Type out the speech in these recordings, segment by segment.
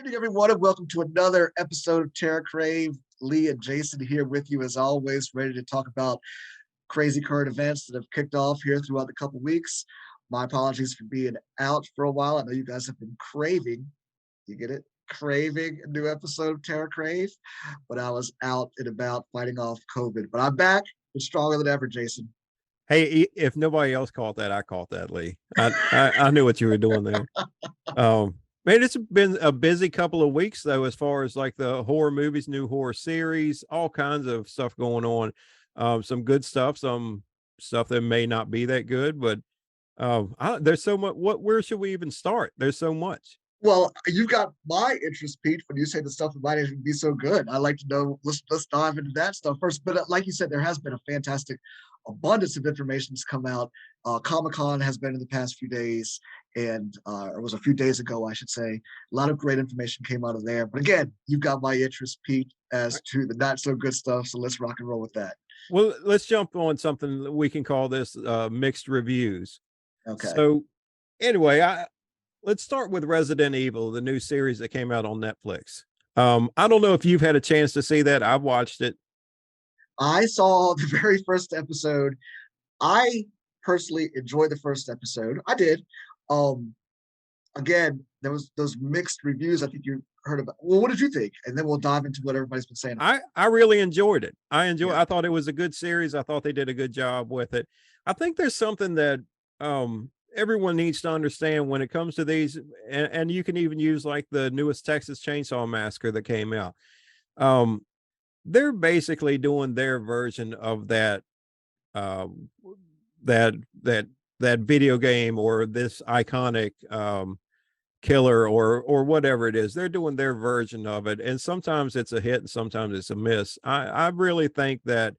Evening, everyone, and welcome to another episode of TerrorCrave. Lee and Jason here with you, as always, ready to talk about crazy current events that have kicked off here throughout the couple weeks. My apologies for being out for a while. I know you guys have been craving, you get it? Craving a new episode of TerrorCrave, but I was out and about fighting off COVID. But I'm back and stronger than ever, Jason. Hey, if nobody else caught that, I caught that, Lee. I knew what you were doing there. Man, it's been a busy couple of weeks though, as far as like the horror movies, new horror series, all kinds of stuff going on. Some good stuff, some stuff that may not be that good, but there's so much. Where should we even start? There's so much. Well, you got my interest, Pete, when you say the stuff that might even be so good. I like to know. Let's dive into that stuff first. But like you said, there has been a fantastic abundance of information that's come out. Comic-Con has been in the past few days, and it was a few days ago, I should say. A lot of great information came out of there. But again, you've got my interest, Pete, as to the not so good stuff. So let's rock and roll with that. Well, let's jump on something that we can call this mixed reviews. Okay. So anyway, let's start with Resident Evil, the new series that came out on Netflix. I don't know if you've had a chance to see that. I've watched it. I saw the very first episode. I personally enjoyed the first episode. I did. Um, Again, there was those mixed reviews. I think you heard about. Well, what did you think? And then we'll dive into what everybody's been saying. I really enjoyed it. Yeah. I thought it was a good series. I thought they did a good job with it. I think there's something that everyone needs to understand when it comes to these, and you can even use like the newest Texas Chainsaw Massacre that came out. They're basically doing their version of that um that that video game or this iconic killer or whatever it is. They're doing their version of it, and sometimes it's a hit and sometimes it's a miss. I really think that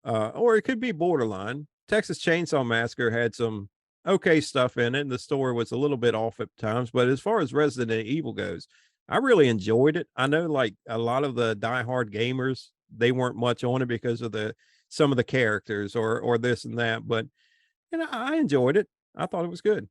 or it could be borderline. Texas Chainsaw Massacre had some okay stuff in it, and the story was a little bit off at times, but as far as Resident Evil goes, I really enjoyed it. I know like a lot of the diehard gamers, they weren't much on it because of the some of the characters or this and that, but I enjoyed it. I thought it was good.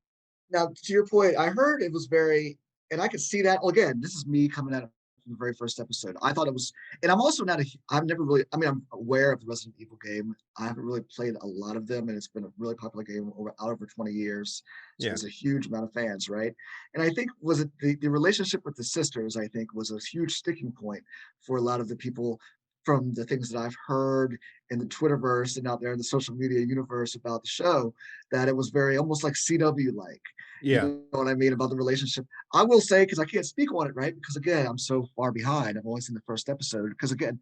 Now, to your point, I heard it was very, and I could see that. Well, again, this is me coming out of the very first episode. I thought it was, and I'm also not a, I've never really, I mean, I'm aware of the Resident Evil game. I haven't really played a lot of them, and it's been a really popular game over 20 years. So Yeah. there's a huge amount of fans, right? And I think was it the relationship with the sisters, I think was a huge sticking point for a lot of the people from the things that I've heard in the Twitterverse and out there in the social media universe about the show, that it was very almost like CW like. You Yeah. know what I mean about the relationship. I will say, because I can't speak on it, right? Because again, I'm so far behind. I've only seen the first episode. Because again,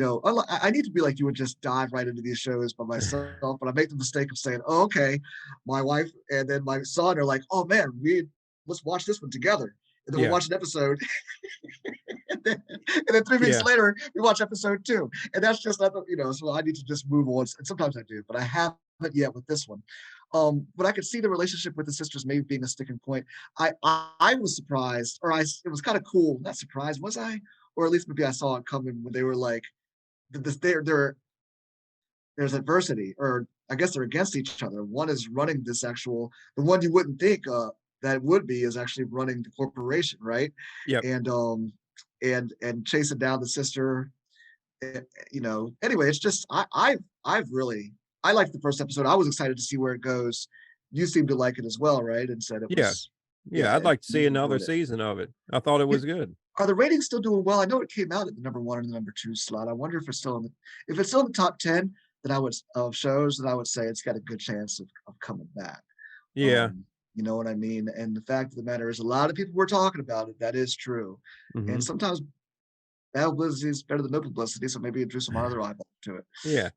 I need to be like you and just dive right into these shows by myself. But I make the mistake of saying, "Oh, okay," my wife and then my son are like, "Oh man, let's watch this one together." And then we'll Yeah. watch an episode, and then 3 weeks Yeah. later we watch episode 2, and that's just not So I need to just move on. And sometimes I do, but I haven't yet with this one. But I could see the relationship with the sisters maybe being a sticking point. I was surprised, or it was kind of cool. Not surprised, was I? Or at least maybe I saw it coming when they were like, there's adversity, or I guess they're against each other. One is running the one you wouldn't think that would be is actually running the corporation, right? Yep. And chasing down the sister. Anyway, it's just I've really I liked the first episode. I was excited to see where it goes. You seemed to like it as well, right? And said it Yeah. was, Yeah. I'd yeah, like to see you another enjoyed it. season of it. I thought it was good. Are the ratings still doing well? I know it came out at the number 1 and the number 2 slot. I wonder if it's still if it's still in the top 10, then I would of shows, then I would say it's got a good chance of coming back. Yeah. You know what I mean? And the fact of the matter is, a lot of people were talking about it. That is true. And Hmm. sometimes bad publicity is better than no publicity. So maybe it drew some other eyeball to it. Yeah.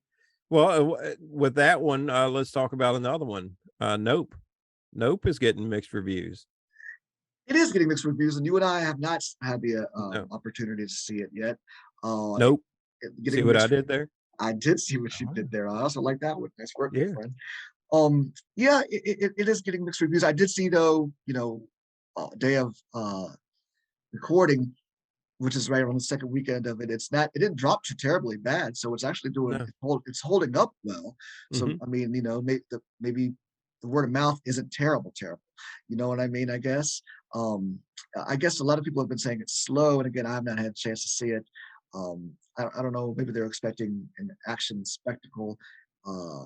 Well, with that one, let's talk about another one. Nope. Nope is getting mixed reviews. It is getting mixed reviews, and you and I have not had the No. opportunity to see it yet. Uh, Nope. See Getting what I mixed. did there? I did see what you Oh, did there. I also like that one. Nice work, my yeah. friend. Yeah, it is getting mixed reviews. I did see though, day of recording, which is right on the second weekend of it. It didn't drop too terribly bad, so it's actually No. it's holding up well. So Hmm. I mean, maybe the word of mouth isn't terrible. You know what I mean? Um, I guess a lot of people have been saying it's slow, and again, I've not had a chance to see it. I don't know. Maybe they're expecting an action spectacle, uh,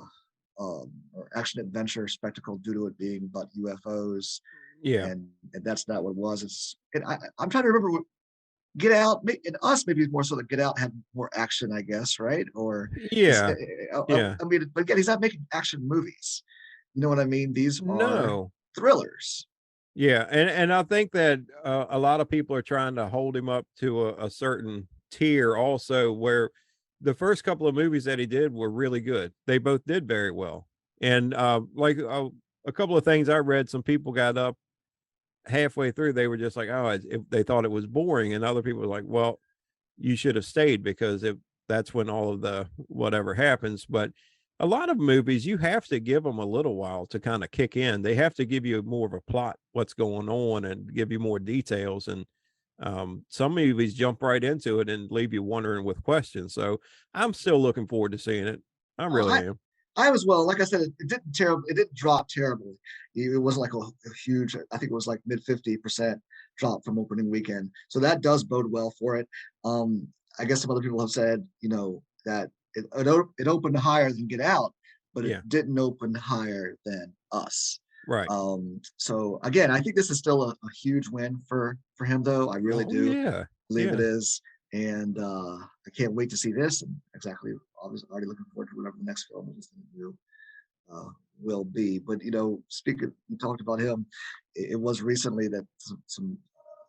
or action adventure spectacle due to it being about UFOs, Yeah. and that's not what it was. I'm trying to remember what Get Out, and Us maybe more so that Get Out had more action, I guess, right? Or is Yeah. Yeah. I mean, but again, he's not making action movies. You know what I mean? These are No. thrillers. Yeah, and I think that, a lot of people are trying to hold him up to a certain tier also, where the first couple of movies that he did were really good. They both did very well. And, a couple of things I read, some people got up halfway through, they were just like, "Oh," if they thought it was boring, and other people were like, "Well, you should have stayed because if that's when all of the whatever happens." But a lot of movies, you have to give them a little while to kind of kick in. They have to give you more of a plot, what's going on, and give you more details. And some movies jump right into it and leave you wondering with questions. So I'm still looking forward to seeing it. I really I am. I was well, like I said, it didn't terrible. It didn't drop terribly. It wasn't like a huge. I think it was like mid 50% drop from opening weekend. So that does bode well for it. I guess some other people have said, that it opened higher than Get Out, but it Yeah. didn't open higher than Us. Right. So again, I think this is still a huge win for him, though. I really Oh do yeah. believe it Yeah. is. And I can't wait to see this. And exactly, I was already looking forward to whatever the next film is going to do uh, will be. But speaking, you talked about him. It was recently that some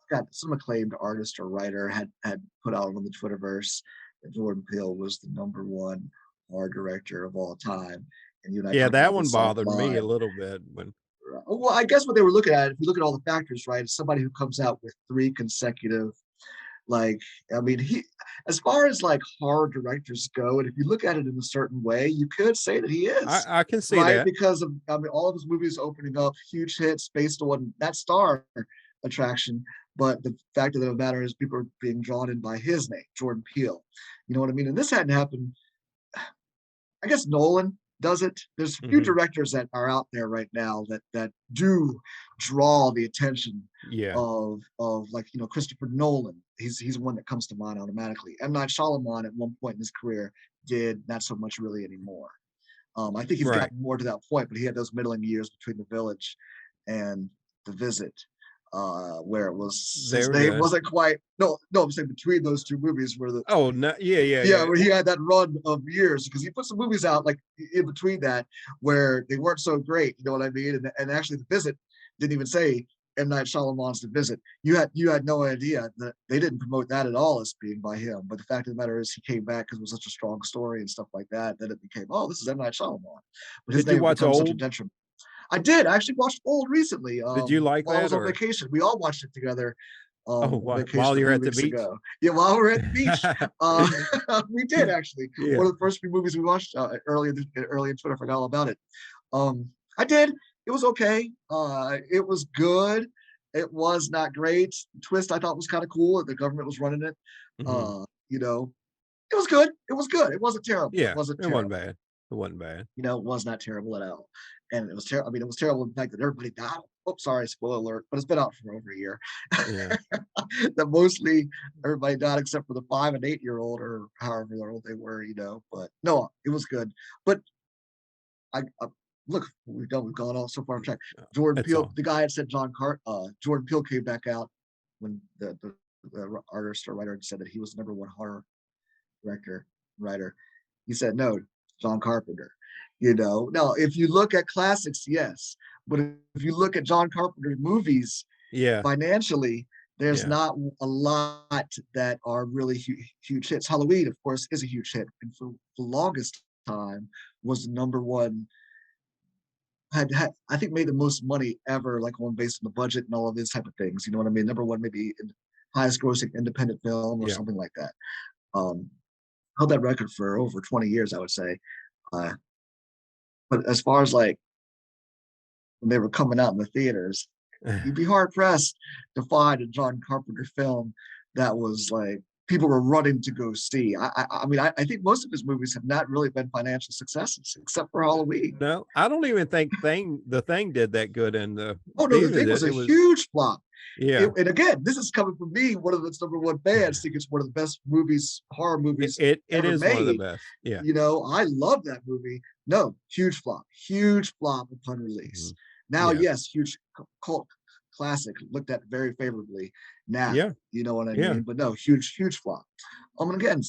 got some acclaimed artist or writer had put out on the Twitterverse that Jordan Peele was the number one art director of all time. And you and I Yeah, talked that about one this bothered me a offline. little bit when Well, I guess what they were looking at, if you look at all the factors, right, is somebody who comes out with three consecutive, like, I mean, as far as like horror directors go, and if you look at it in a certain way, you could say that he is, I can see right? that. Because of, I mean, all of his movies opening up huge hits based on that star attraction. But the fact of the matter is, people are being drawn in by his name, Jordan Peele. You know what I mean? And this hadn't happened. I guess Nolan does it. There's a few Mhm. directors that are out there right now that do draw the attention Yeah. of like Christopher Nolan. He's one that comes to mind automatically. M. Night Shyamalan at one point in his career did not so much really anymore. I think he's Right. gotten more to that point, but he had those middling years between The Village and The Visit, where it was They his were name good. wasn't quite no, I'm saying between those two movies where the Oh, no, yeah, yeah, yeah, yeah. where he had that run of years because he put some movies out like in between that where they weren't so great. You know what I mean? And actually, The Visit didn't even say M. Night Shyamalan's The Visit. You had no idea that they didn't promote that at all as being by him. But the fact of the matter is, he came back because it was such a strong story and stuff like that. That it became, oh, this is M. Night Shyamalan. But his Did you name watch becomes such a Old? detriment. I did. I actually watched Old recently. Did you like While I that was on or vacation, we all watched it together. oh, On while vacation a you're few at the weeks beach? ago. Yeah, while we were at the beach, uh, we did actually. Yeah. One of the first few movies we watched early in Twitter. I forgot all about it. I did. It was okay. It was good. It was not great. The twist I thought was kind of cool. The government was running it. Mhm. Uh, you know, it was good. It was good. It wasn't terrible. It Yeah, wasn't it wasn't terrible. bad. It wasn't bad. It was not terrible at all. And it was terrible. I mean, it was terrible in the fact that everybody died. Oh, sorry, spoiler alert, but it's been out for over a year. Yeah. That mostly everybody died except for the 5 and 8 year old or however old they were. But no, it was good. But I look, we've gone all so far off track. Jordan That's Peele, all. the guy had said Jordan Peele came back out when the artist or writer said that he was the number one horror director writer. He said no, John Carpenter. Now if you look at classics, yes, but if you look at John Carpenter's movies Yeah. financially, there's Yeah. not a lot that are really huge hits. Halloween, of course, is a huge hit, and for the longest time was the number one. Had I think made the most money ever, like on based on the budget and all of these type of things. You know what I mean? Number one, maybe highest grossing independent film or Yeah. something like that. Um, Held that record for over 20 years, I would say. Uh, but as far as like when they were coming out in the theaters, you'd be hard pressed to find a John Carpenter film that was like people were running to go see. I think most of his movies have not really been financial successes, except for Halloween. No, I don't even think the thing did that good in the Oh no, The theater. Thing was a It was, huge flop. yeah, And again, this is coming from me, one of its number one fans. Think it's one of the best movies, horror movies it ever is one of the made. best. Yeah. I love that movie. No, huge flop upon release. Mhm. Now, Yeah. yes, huge cult classic, looked at very favorably now. Yeah. You know what I Yeah. mean? But no, huge flop. And again,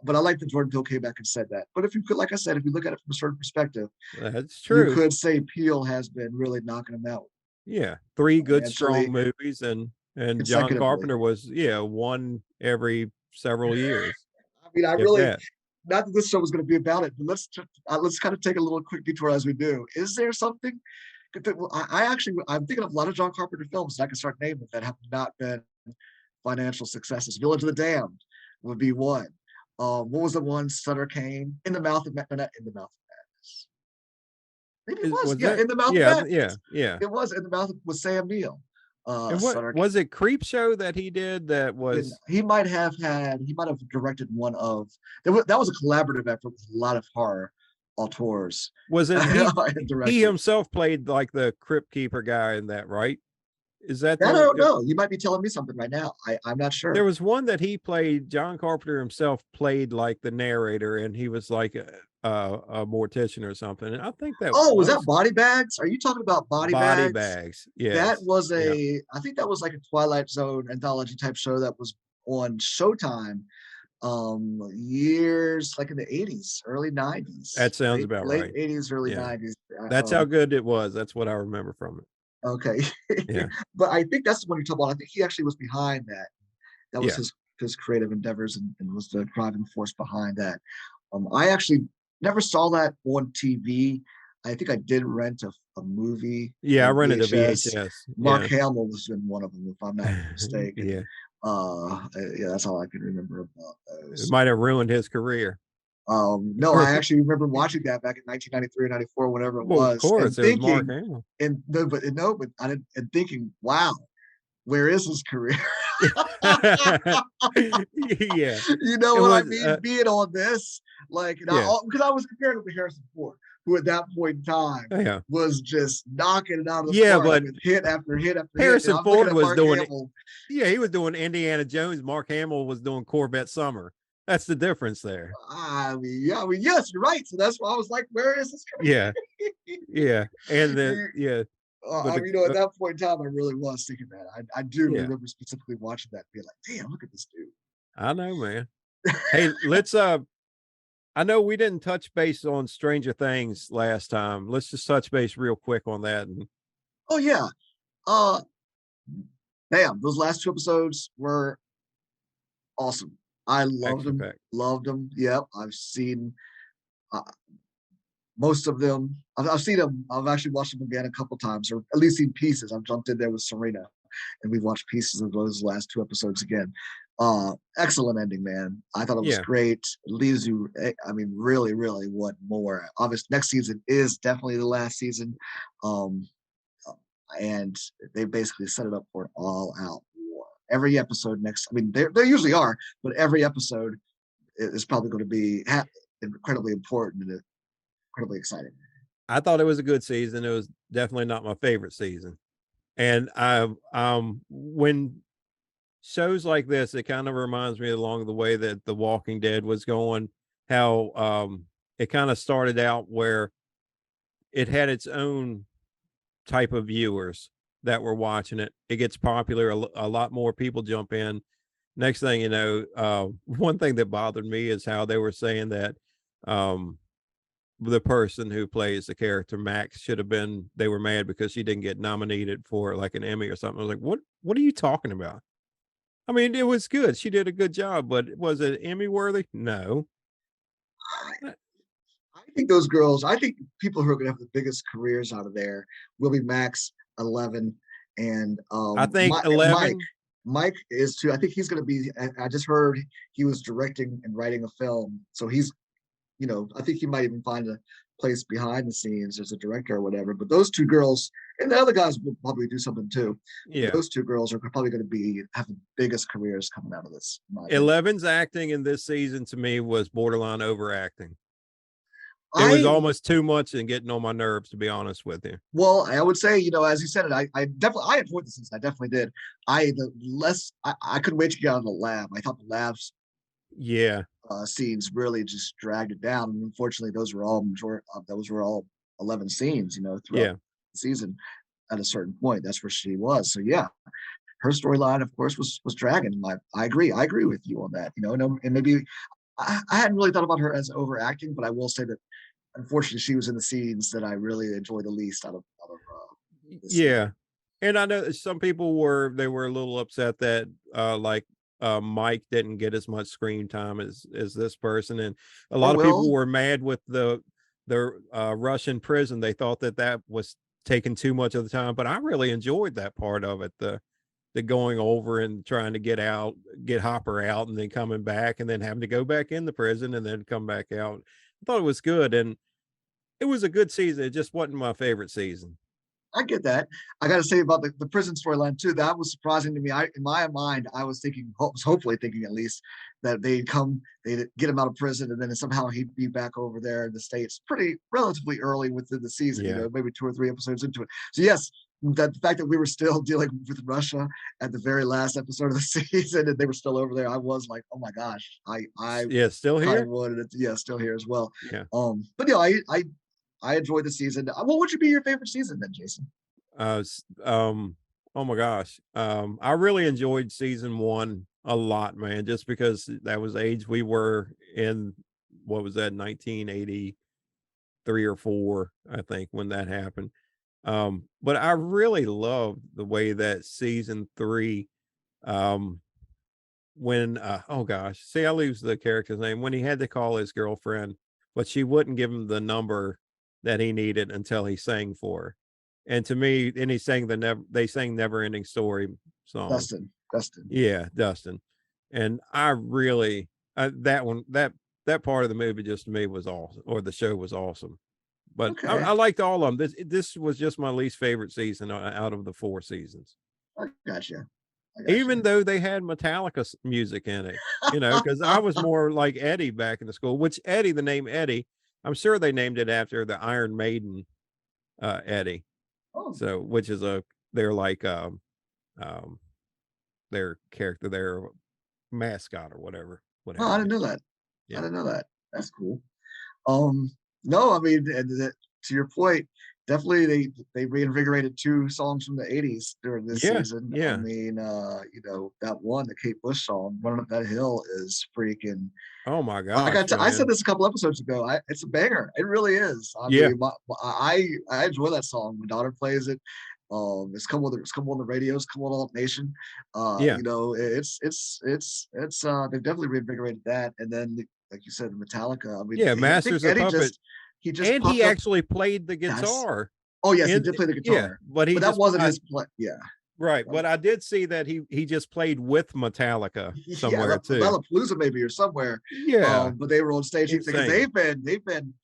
but I like that Jordan Peele came back and said that. But if you could, like I said, if you look at it from a certain perspective, That's you true. could say Peele has been really knocking them out Yeah. Three good strong financially, movies, and John consecutively. Carpenter was, yeah, one every several years, I mean, I if really, that. not that this show was going to be about it, but let's kind of take a little quick detour as we do. Is there something I'm thinking of a lot of John Carpenter films that I can start naming that have not been financial successes. Village of the Damned would be one. What was the one? Sutter Kane, In the Mouth of Madness. In the Mouth of Madness. Maybe it was. Was Yeah, that? In the Mouth of Yeah. Yeah. Madness. Yeah. It was In the Mouth with Sam Neill. And what Sutter was it? Creep Show that he did that Kane. was He might have directed one of. That was a collaborative effort with a lot of horror auteurs was it and he directors. himself played like the crypt keeper guy in that, right? Is that I the don't know. You might be telling me something right now. I'm not there sure. was one that he played, John Carpenter himself played like the narrator, and he was like a mortician or something. And I think that Oh, was that was Body Bags? Are you talking about Body Body Bags? Bags. That Yes. was Yeah. I think that was like a Twilight Zone anthology type show that was on Showtime years like in the 80s, early 90s, That sounds about late right. 80s, early Yeah. 90s. That's how good it was. That's what I remember from it. Okay. Yeah. But I think that's the one you're talking about. I think he actually was behind that. That was Yeah. his creative endeavors and was the driving force behind that. I actually never saw that on TV. I think I did rent a movie Yeah. I on rented a VHS. VHS. Mark Yeah. Hamill was in one of them, if I'm not mistaken. Yeah. Yeah, that's all I can remember about It those. might have ruined his career. No, I actually remember watching that back in 1993 or 94, whatever it Well, of was, and course, it was Mark thinking, Hamill. and no, but I didn't, and thinking, wow, where is his career? Yeah. You know It what I was mean? Being on this, like, yeah. because I was comparing it with Harrison Ford, who at that point in time Yeah. was just knocking it out of the Yeah, park but with hit after hit after hit. And Harrison I'm looking Ford at was Mark doing it. Hamill. Yeah, he was doing Indiana Jones. Mark Hamill was doing Corvette Summer. That's the difference there. Yes, you're right. So that's why I was like, where is this Yeah. career? Yeah. And the yeah, but At that point in time, I really was thinking that. I do yeah, remember specifically watching that, being like, "Damn, look at this I know, man. dude." Hey, let's I know we didn't touch base on Stranger Things last time. Let's just touch base real quick on that. And Oh yeah, uh, damn, those last two episodes were awesome. I loved action them, pack. loved them. Yep, I've seen uh, most of them. I've seen them. I've actually watched them again a couple times, or at least seen pieces. I've jumped in there with Serena, and we watched pieces of those last two episodes again. Excellent ending, man. I thought it was Yeah. great. It leaves you, I mean, really want more. Obviously, next season is definitely the last season, um, and they basically set it up for an all-out war. Every episode next, I mean, they usually are, but every episode is probably going to be incredibly important and incredibly exciting. I thought it was a good season. It was definitely not my favorite season. And I when shows like this, it kind of reminds me along the way that The Walking Dead was going, how it kind of started out where it had its own type of viewers that were watching it. It gets popular, a lot more people jump in. Next thing you know, one thing that bothered me is how they were saying that um the person who plays the character Max should have been, they were mad because she didn't get nominated for like an Emmy or something. I was like, what are you talking about? I mean, it was good. She did a good job, but was it Emmy worthy? No. Uh, I think those girls, I think people who are going to have the biggest careers out of there will be Max, 11, and I think Mike. 11. Mike is too. I think he's going to be. I just heard he was directing and writing a film, so he's. I think he might even find a place behind the scenes as a director or whatever. But those two girls, And the other guys will probably do something too. But Yeah. those two girls are probably going to be have the biggest careers coming out of this, in my opinion. Eleven's acting in this season to me was borderline overacting. It was I almost too much and getting on my nerves, to be honest with you. Well, I would say, as you said it, I definitely I enjoyed the season. I definitely did. I couldn't wait to get out of the lab. I thought the lab's Yeah. scenes really just dragged it down. And unfortunately, those were all 11 scenes, throughout Yeah. the season. At a certain point, that's where she was. So yeah, her storyline, of course, was dragging. I agree. I agree with you on that. And maybe I hadn't really thought about her as overacting, but I will say that unfortunately she was in the scenes that I really enjoyed the least out of this season. Yeah. And I know that some people were a little upset that Mike didn't get as much screen time as this person, and a Oh lot of people well, were mad with the Russian prison. They thought that that was taking too much of the time, but I really enjoyed that part of it. The going over and trying to get out, get Hopper out, and then coming back, and then having to go back in the prison and then come back out. I thought it was good, and it was a good season. It just wasn't my favorite season. I get that. I got to say about the prison storyline too. That was surprising to me. In my mind, I was hopefully thinking at least that they'd get him out of prison, and then somehow he'd be back over there in the states, pretty relatively early within the season. Yeah. Maybe 2 or 3 episodes into it. So yes, that the fact that we were still dealing with Russia at the very last episode of the season, and they were still over there, I was like, oh my gosh, I Yeah, still kind of here? wanted it. Yeah, still here as well. Yeah. But I enjoyed the season. What would you be your favorite season then, Jason? S oh my gosh, I really enjoyed season 1 a lot, man, just because that was the age we were in. What was that, 1983 or 4, I think, when that happened. But I really loved the way that season 3, um, when, oh gosh, see, I lose the character's name, when he had to call his girlfriend, but she wouldn't give him the number that he needed until he sang for her. And to me, and he sang they sang Never Ending Story song. Dustin. Yeah, Dustin. And I really, that one, that part of the movie just to me was awesome, or the show was awesome. But Okay, I liked all of them. This was just my least favorite season out of the 4 seasons. I got you. I got Even you. though they had Metallica music in it, because I was more like Eddie back in the school, which Eddie, the name Eddie, I'm sure they named it after the Iron Maiden, Eddie. Oh, So, which is they're like, um, their character, their mascot or whatever, what I have didn't you. know that. I Yeah. didn't know that. That's cool. Um, no, I mean, to your point, definitely they reinvigorated 2 songs from the '80s during this Yeah. season. I Yeah. mean, that one, the Kate Bush song, "Running Up That Hill," is freaking. Oh my I gosh, I said man. this a couple episodes ago. It's a banger. It really is. I Yeah. mean, I enjoy that song. My daughter plays it. It's come on the radio. It's come on Alt Nation. Yeah. They've definitely reinvigorated that. And then, like you said, Metallica. I mean, Yeah. I think Masters of Eddie Puppet. he just And he popped up. actually played the Yes. guitar Oh yes, he in, did play the yeah, guitar, but but he that just, wasn't his play. Yeah. right. That But I did see that he just played with Metallica Yeah, somewhere too. Lollapalooza maybe or somewhere. Yeah. But they were on stage because Insane. they've been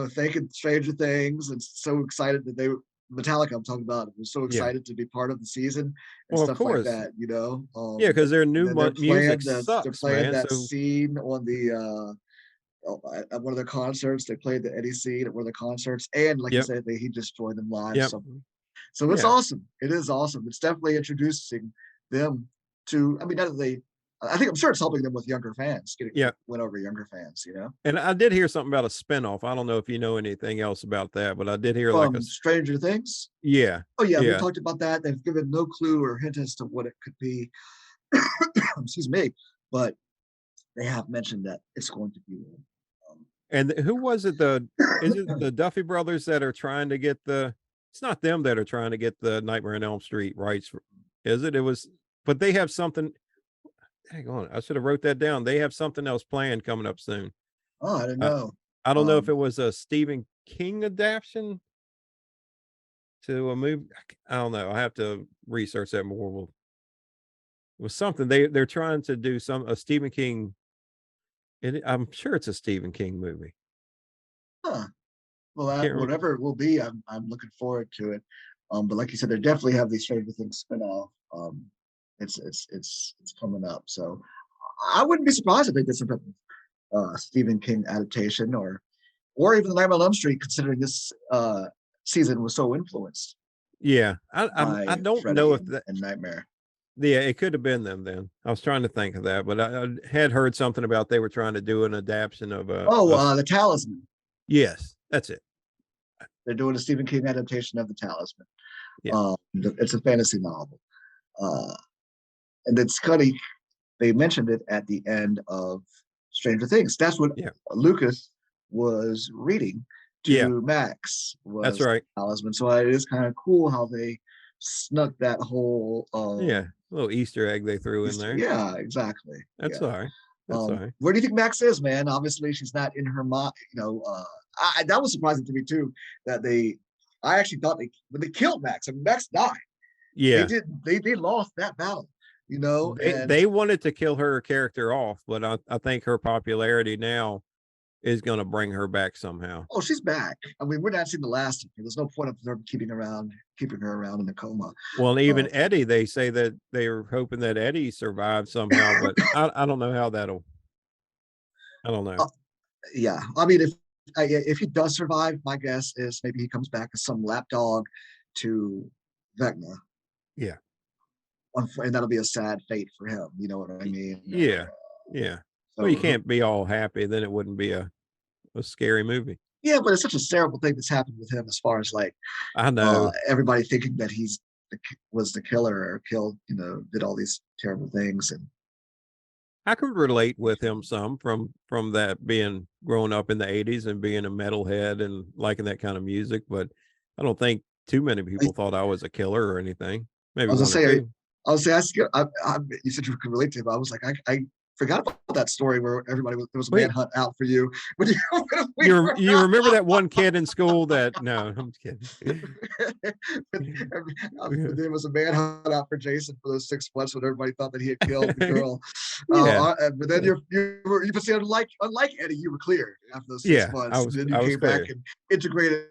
thanking Stranger Things and so excited that Metallica I'm talking about was so Yeah. excited to be part of the season and Well, of stuff like course. that. Yeah, because their And new then music sucks, playing man. that So, scene on the at one of their concerts. They played the Eddie scene at one of the concerts, and like you yep. said, he just joined them live. Yep. So it's Yeah. awesome. It is awesome. It's definitely introducing them to. I mean, not that they. I think I'm sure it's helping them with younger fans, getting Yeah. win over younger fans. And I did hear something about a spinoff. I don't know if you know anything else about that, but I did hear like a, From Stranger Things. yeah. Oh yeah, we Yeah. talked about that. They've given no clue or hint as to what it could be. Excuse me, but they have mentioned that it's going to be. Um, And who was it? Is it the Duffy brothers that are trying to get it's not them that are trying to get the Nightmare on Elm Street rights, is it? It was, but they have something. Hang on, I should have wrote that down. They have something else planned coming up soon. oh, I didn't Uh, know. I don't know if it Um, was a Stephen King adaptation to a movie. I don't know. I have to research that more. It was something they're trying to do a Stephen King. I'm sure it's a Stephen King movie. huh. Well, I can't remember. whatever it will be, I'm looking forward to it. But like you said, they definitely have these Stranger Things spinoff. It's coming up. So I wouldn't be surprised if they did some type of Stephen King adaptation or even the Nightmare on Elm Street, considering this season was so influenced Yeah, I by don't know Freddy if that. and Nightmare. Yeah, it could have been them then. I was trying to think of that, but I had heard something about they were trying to do an adaptation of Oh, the Talisman. yes, that's it. They're doing a Stephen King adaptation of the Talisman. Yeah, It's a fantasy novel, and it's funny. They mentioned it at the end of Stranger Things. That's what yeah, Lucas was reading yeah. to Max That's was right. Talisman. So it is kind of cool how they snuck that whole Yeah, a little Easter egg they threw in there. yeah, exactly. That's Yeah. all right. That's all right. Where do you think Max is, man? Obviously, she's not in her mind. That was surprising to me too. That I actually thought when they killed Max, and Max died. They Yeah, did. They lost that battle. And they wanted to kill her character off, but I think her popularity now is going to bring her back somehow. oh, she's back. I mean, we're not seeing the last of her. There's no point of them keeping her around in a coma. Well, and Uh, even Eddie, they say that they are hoping that Eddie survives somehow, but I don't know how that'll. I don't know. uh, yeah, I mean, if he does survive, my guess is maybe he comes back as some lapdog to Vecna, Yeah, and that'll be a sad fate for him. You know what I mean? yeah, yeah. Well, you So can't be all happy, then it wouldn't be a scary movie. yeah, but it's such a terrible thing that's happened with him as far as like I know. everybody thinking that was the killer or killed, did all these terrible things. And I could relate with him some from that being growing up in the 80s and being a metalhead and liking that kind of music, but I don't think too many I, people thought I was a killer or anything. I Maybe was gonna one or say, two. you said you could relate to him. I was like, I forgot about that story where there was a Wait, manhunt out for you when when we were you remember that one kid in school that no, I'm just kidding. there was a manhunt out for Jason for those 6 months when everybody thought that he had killed the girl. Yeah. But then you see, unlike Eddie, you were clear after those six Yeah, months. And then you I was came back clear. and integrated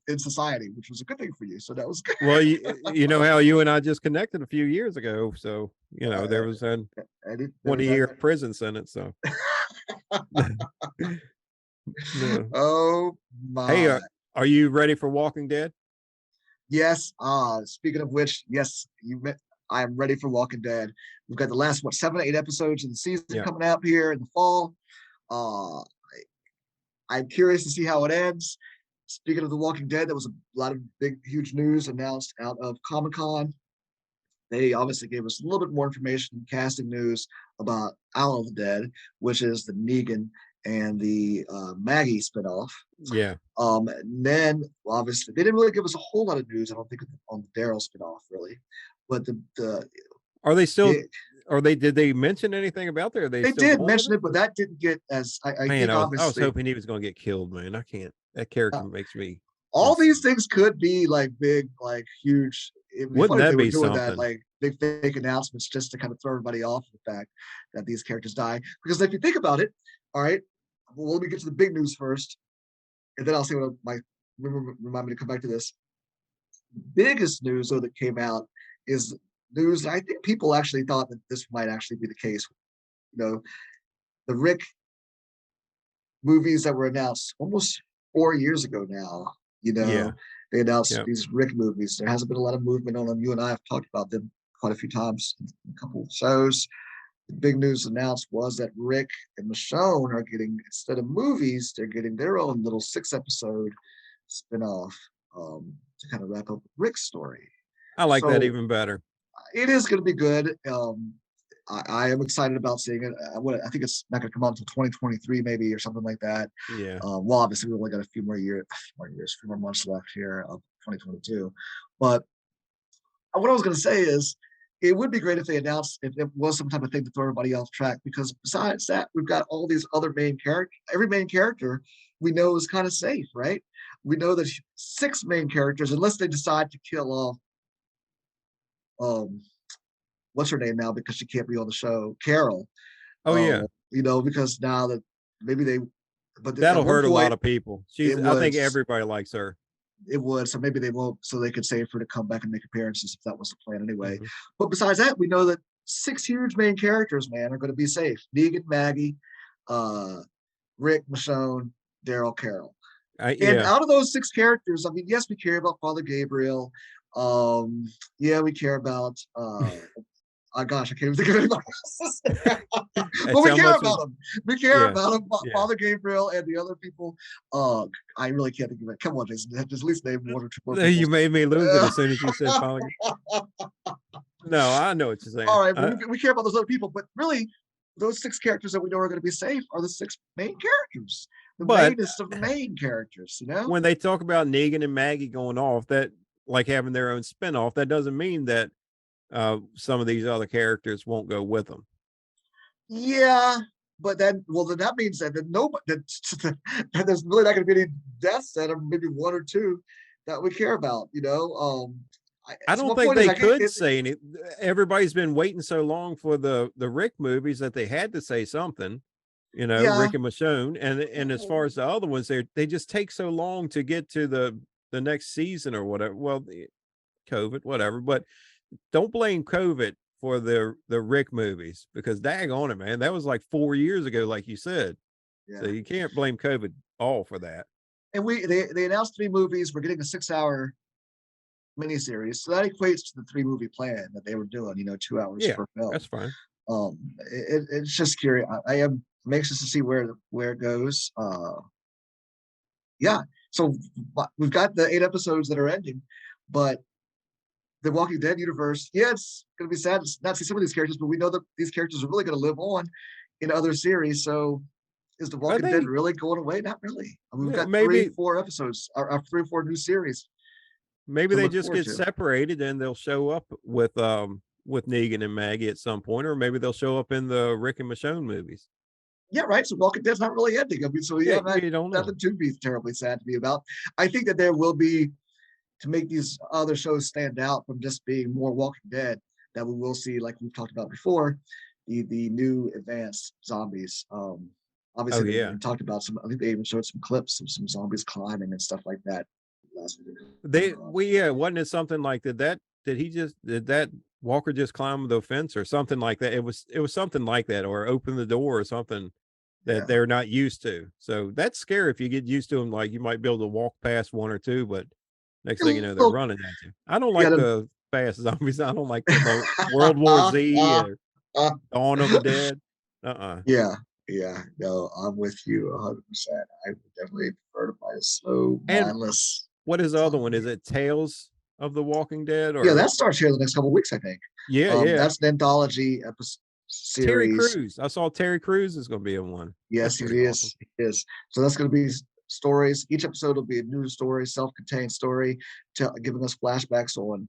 in society, which was a good thing for you. So that was good. Well, you know how you and I just connected a few years ago, so there was a Eddie, there was 20-year that. prison sentence. So no. Oh Hey, my. are you ready for Walking Dead? Yes. Speaking of which, yes, I am ready for Walking Dead. We've got the last 7 or 8 episodes of the season Yeah, coming out here in the fall. Uh, I'm curious to see how it ends. Speaking of The Walking Dead, there was a lot of big, huge news announced out of Comic Con. They obviously gave us a little bit more information and casting news about Isle of the Dead, which is the Negan and the Maggie spinoff. yeah. And then obviously they didn't really give us a whole lot of news, I don't think, on the Daryl spinoff really. But the Are they still? big, Are they? Did they mention anything about that? Are they they still did going with mention it? it, but that didn't get as I Man, think I was obviously hoping he was going to get killed. Man, I can't. That character uh, makes me all these insane. things could be like big, like huge. It'd be Wouldn't funny if they that were be doing that, something? like big fake announcements just to kind of throw everybody off the fact that these characters die. Because if you think about it, all right, well, let me get to the big news first, and then I'll say what my remind me to come back to this. Biggest news though that came out is news that I think people actually thought that this might actually be the case. You know, the Rick movies that were announced almost 4 years ago now. You Yeah, know, they announced yeah. these Rick movies. There hasn't been a lot of movement on them. You and I have talked about them quite a few times in a couple of shows. The big news announced was that Rick and Michonne are getting, instead of movies, they're getting their own little 6 episode spinoff to kind of wrap up Rick's story. I like that So even better. it is going to be good. I am excited about seeing it. I think it's not going to come out until 2023, maybe, or something like that. Yeah. Well, obviously, we only got a few more months left here of 2022. But what I was going to say is, it would be great if they announced if it was some type of thing to throw everybody off track. Because besides that, we've got all these other main characters. Every main character we know is kind of safe, right? We know that 6 main characters, unless they decide to kill off um, what's her name now because she can't be on the show, Carol. Oh yeah. Because now that maybe they, but at That'll one hurt a lot point of people. it I think was everybody likes her. it would. So maybe they won't. So they could save her to come back and make appearances if that was the plan anyway. Mhm. But besides that, we know that 6 huge main characters, man, are going to be safe. Negan, Maggie, uh, Rick, Michonne, Daryl, Carol. And Yeah. out of those 6 characters, I mean, yes, we care about Father Gabriel. Yeah, we care about oh gosh, I can't even think of anybody else. But That's we how care much. about them. We care Yeah. about them. Yeah. Father Gabriel and the other people. I really can't think of it. Come on, Jason. Just at least name one or two more people. You made me lose it as soon as you said Polygon. No, I know what you're saying. All right, we care about those other people, but really, those 6 characters that we know are going to be safe are the 6 main characters, the But mainest of the main characters. You know? when they talk about Negan and Maggie going off, that like having their own spinoff, that doesn't mean that some of these other characters won't go with them. Yeah, but then, well, then that means that nobody that there's really not going to be any deaths that are maybe 1 or 2 that we care about. You know, I so don't my think point is, they I could say any. Everybody's been waiting so long for the Rick movies that they had to say something. You know, yeah, Rick and Michonne, and as far as the other ones, they just take so long to get to the next season or whatever. Well, COVID, whatever, but don't blame COVID for the Rick movies because dag on it, man, that was like 4 years ago, like you said. So yeah. you can't blame COVID all for that. And they announced 3 movies. We're getting a 6-hour miniseries, so that equates to the 3 movie plan that they were doing. 2 hours Yeah, per film. that's fine. It's just curious. I am anxious to see where it goes. Yeah. So we've got the 8 episodes that are ending, but the Walking Dead universe, yeah, it's going to be sad to not see some of these characters, but we know that these characters are really going to live on in other series. So is the But Walking Dead they really going away? Not really. I mean, we've got three, maybe 4 episodes, or 3 or 4 new series maybe to they look just forward get to. separated and they'll show up with Negan and Maggie at some point, or maybe they'll show up in the Rick and Michonne movies. Yeah, right. So Walking Dead's not really ending. I mean, so Yeah, yeah, you don't know. nothing to be terribly sad to be about. I think that there will be, to make these other shows stand out from just being more Walking Dead, that we will see, like we've talked about before, the new advanced zombies. Oh Obviously they yeah. even talked about some. I think they even showed some clips of some zombies climbing and stuff like that last week. Wasn't it something like did that Walker just climb the fence or something like that? It was something like that, or open the door or something that Yeah. they're not used to. So that's scary if you get used to them. Like you might be able to walk past 1 or 2, but next thing you know, they're Well, running at you. I don't yeah. like the fast zombies. I don't like the World War Z or Dawn of the Dead. Uh-uh. Yeah. Yeah. No, I'm with you 100%. I would definitely prefer to find a slow, And mindless what is the other one? zombie. Is it Tales of the Walking Dead Yeah, or that starts here in the next couple of weeks, I think. yeah, yeah. That's an anthology episode Terry series. Crews. I saw Terry Crews is going to be in one. That's Yes, he pretty awesome. is. He is. So that's going to be stories. Each episode will be a new story, self-contained story, giving us flashbacks on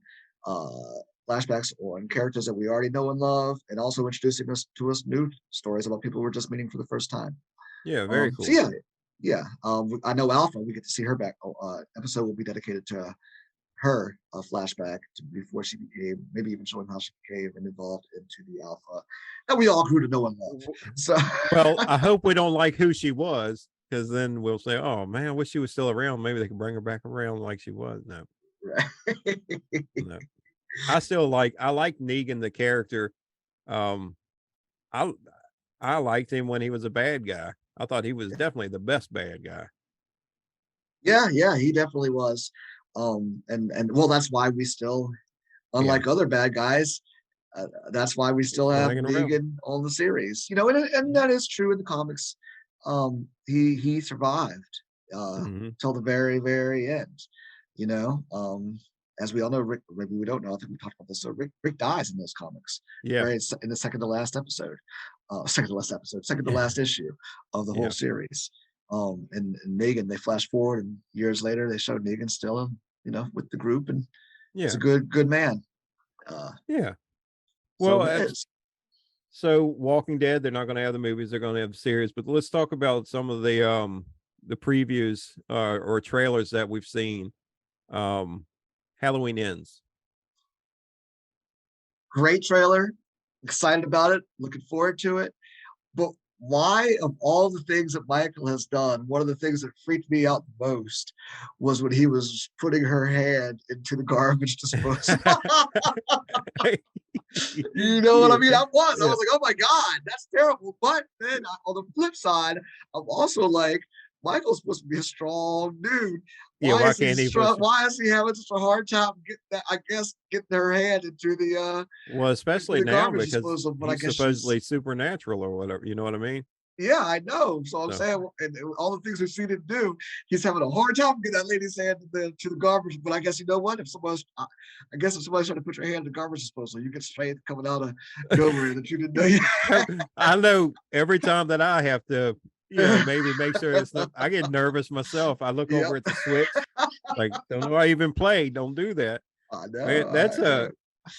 characters that we already know and love, and also introducing us to new stories about people we're just meeting for the first time. Yeah, very So cool. yeah, yeah. I know Alpha. We get to see her back. Episode will be dedicated to her flashback to before she became, maybe even showing how she became and evolved into the Alpha that we all grew to know and love. So Well, I hope we don't like who she was because then we'll say, "Oh man, I wish she was still around. Maybe they can bring her back around like she was." No, no. I like Negan the character. Um, I I liked him when he was a bad guy. I thought he was definitely the best bad guy. yeah, yeah, he definitely was. And well, that's why we still, Yeah, unlike other bad guys, that's why we he's still still have hanging around. Negan on the series. And that is true in the comics. He survived Mhm. till the very, very end. You know, as we all know, Rick. Maybe we don't know. I think we talked about this. So Rick dies in those comics, Yeah, in the second to last episode, second to last issue of the whole yeah, series. And Negan, they flash forward, and years later, they showed Negan still, with the group, and was a yeah, good man. Uh, yeah. so Well, it is. so Walking Dead, they're not going to have the movies; they're going to have the series. But let's talk about some of the previews or trailers that we've seen. Um, Halloween Ends. Great trailer. Excited about it. Looking forward to it. But why of all the things that Michael has done, one of the things that freaked me out the most was when he was putting her hand into the garbage disposal. You know what I Yeah, mean? I yeah, was like, oh my God, that's terrible. But then on the flip side, I'm also like, Michael's supposed to be a strong dude. yeah. Why Why is he can't he push it? why is he having such a hard time getting that, I guess, getting her hand Well, into especially the now garbage because disposal? But I he's guess she's supposedly supernatural or whatever. You know what I mean? yeah, I know. So I'm So saying, and all the things we've seen him do, he's having a hard time getting that lady's hand to the garbage. But I guess you know what? I guess if somebody's trying to put your hand in the garbage disposal, you get strength coming out of nowhere that you didn't know you no, had. I know every time that I have to, maybe make sure it's not, I get nervous myself. I look Yep. over at the switch, like, don't know I even played. Don't do that. I know. Man, that's I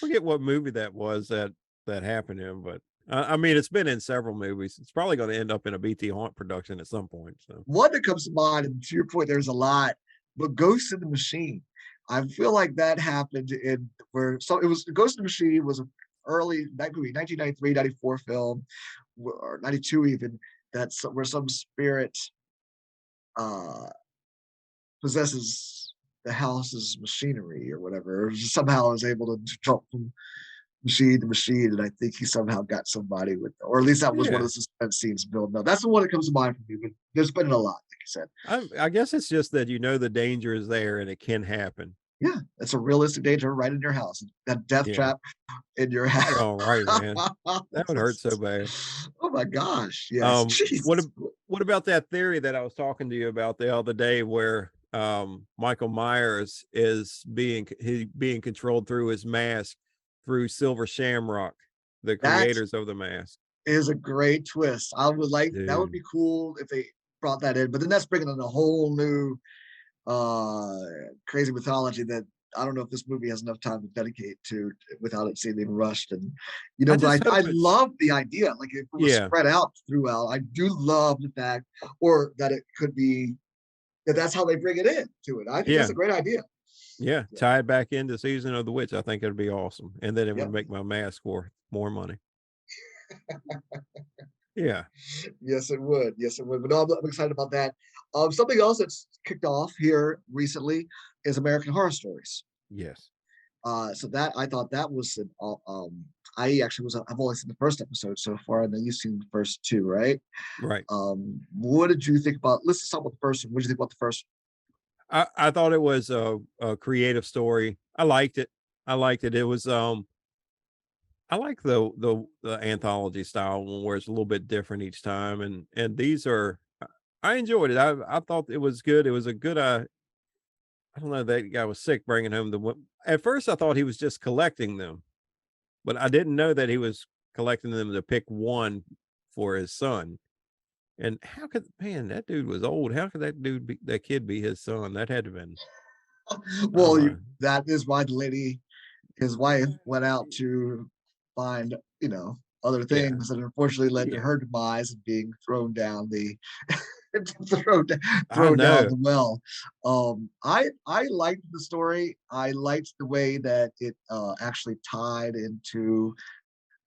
forget what movie that was that happened in, but I mean, it's been in several movies. It's probably going to end up in a BT Haunt production at some point. So One that comes to mind, and to your point, there's a lot, but Ghost in the Machine. I feel like that happened in where so it was Ghost in the Machine was an early 1993, 94 film, or 92 even, that's where some spirit uh possesses the house's machinery or whatever. Or somehow is able to jump from machine to machine, and I think he somehow got somebody with, or at least that was one of yeah, the suspense scenes building up. That's the one that comes to mind for me. But there's been a lot, like you said. I guess it's just that the danger is there and it can happen. Yeah, it's a realistic danger right in your house. That death Yeah. trap in your I house. know, right, man. That would hurt so bad. Oh my gosh, yes, What Jesus. what about that theory that I was talking to you about the other day where Michael Myers is being controlled through his mask through Silver Shamrock, the That creators of the mask. is a great twist. I would like that would Dude. be cool if they brought that in, but then that's bringing in a whole new uh crazy mythology that I don't know if this movie has enough time to dedicate to without it seeming rushed. And I just but I hope it's love the idea. Like if it was yeah, spread out throughout, I do love the fact, or that it could be that that's how they bring it in to it. I think that's yeah, a great idea. yeah. Yeah. Tie it back into Season of the Witch. I think it'd be awesome. And then it would Yep. make my mask worth more money. Yeah. Yes, it would. Yes, it would. But no, I'm excited about that. Something else that's kicked off here recently is American Horror Stories. Yes. So that I thought that was an I actually was I've only seen the first episode so far, and then you've seen the first two, right? Right. What did you think about? Let's start with the first one. What did you think about the first I thought it was a creative story. I liked it. I liked it. It was I like the anthology style one where it's a little bit different each time, and these are I enjoyed it. I thought it was good. It was a good. I don't know. That guy was sick bringing home At first, I thought he was just collecting them, but I didn't know that he was collecting them to pick one for his son. And how could man that dude was old? How could that kid be his son? That had to have been one? I don't Well, know. that is why the lady, his wife, went out to find other Yeah, things that unfortunately led to yeah. her demise and being thrown down the thrown, I thrown down know. the well. I liked the story. I liked the way that it actually tied into,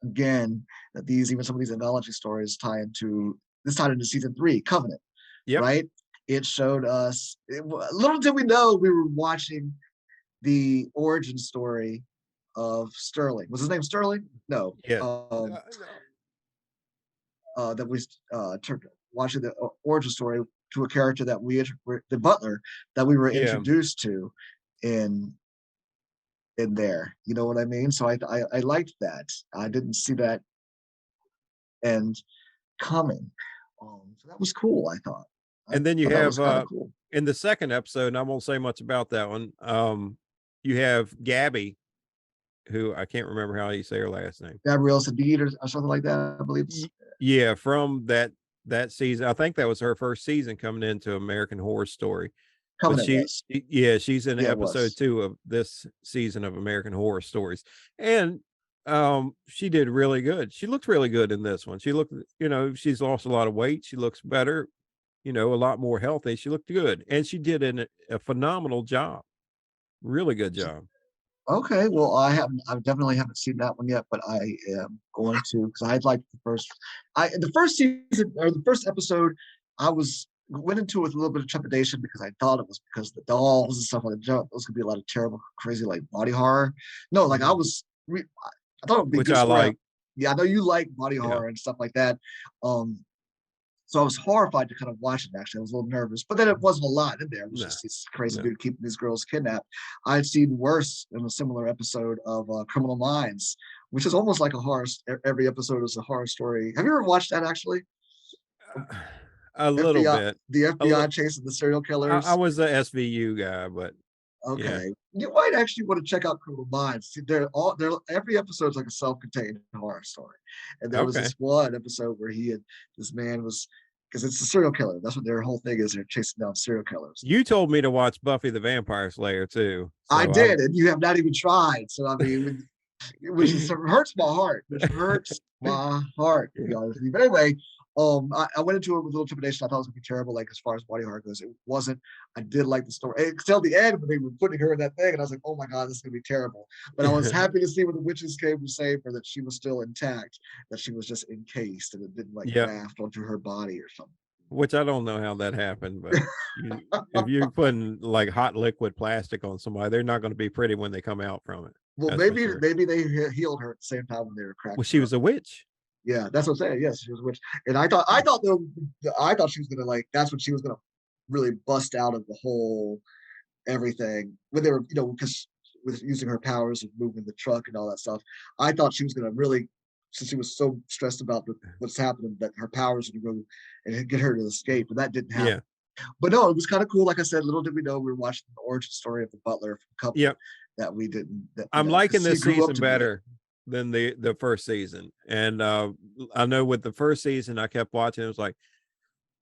again, that these even some of these anthology stories tie into this tied into season three, Covenant, Yep. right? It showed us little did we know we were watching the origin story of Sterling. Was his name Sterling? No. Yeah. No. That we turned watching the origin story to a character that the butler that we were Yeah. introduced to in there. You know what I mean? So I liked that. I didn't see that end coming. So that was cool. I thought. I And then you thought that was have kind of cool. in the second episode, and I won't say much about that one. You have Gabby, who I can't remember how you say her last name. Gabrielle Sadid or something like that. I believe it's Yeah, from that season. I think that was her first season coming into American Horror Story. But Covenant was. yeah, she's in Yeah, it episode was. 2 of this season of American Horror Stories. And she did really good. She looked really good in this one. She looked, she's lost a lot of weight. She looks better, a lot more healthy. She looked good. And she did a phenomenal job. Really good job. Okay, well, I definitely haven't seen that one yet, but I am going to because I liked the first season or the first episode. I went into it with a little bit of trepidation because I thought it was because of the dolls and stuff like that. It was gonna be a lot of terrible, crazy like body horror. No, like Mhm. I thought it would be a Which good I story. like. Yeah, I know you like body Yeah. horror and stuff like that. Um, so I was horrified to kind of watch it. Actually, I was a little nervous, but then it wasn't a lot in there. It was No, just this crazy no. dude keeping these girls kidnapped. I'd seen worse in a similar episode of Criminal Minds, which is almost like a horror. Every episode is a horror story. Have you ever watched that? Actually, A little FBI, bit. the A li FBI chasing the serial I killers. was a SVU guy, but yeah. Okay, you might actually want to check out Criminal Minds. See, they're every episode's like a self-contained horror story, and there was Okay. this one episode where this man was because it's a serial killer. That's what their whole thing is. They're chasing down serial killers. You told me to watch Buffy the Vampire Slayer too, I so I did, and you have not even tried. So I mean, which is hurts my heart, which hurts my heart to be Yeah. honest with you. But anyway, I went into it with a little trepidation. I thought it was gonna be terrible, like as far as body horror goes. It wasn't. I did like the story. Until the end when they were putting her in that thing, and I was like, oh my god, this is gonna be terrible. But I was happy to see when the witches came to save her that she was still intact, that she was just encased and it didn't like Yeah, graft onto her body or something. which I don't know how that happened, but if you're putting like hot liquid plastic on somebody, they're not gonna be pretty when they come out from it. Well, That's for maybe sure. they healed her at the same time when they were Well, cracking she her up. was a witch. Yeah, that's what I'm saying. Yes, she was a witch, and I thought she was gonna like that's when she was gonna really bust out of the whole everything when they were because with using her powers of moving the truck and all that stuff. I thought she was gonna really since she was so stressed about what's happening that her powers would go and get her to escape, but that didn't happen. Yeah. But no, it was kind of cool. Like I said, little did we know we were watching the origin story of the butler from a couple Yep. that we didn't that I'm liking because he this grew up season to be it. better than the first season. And I know with the first season I kept watching, it was like,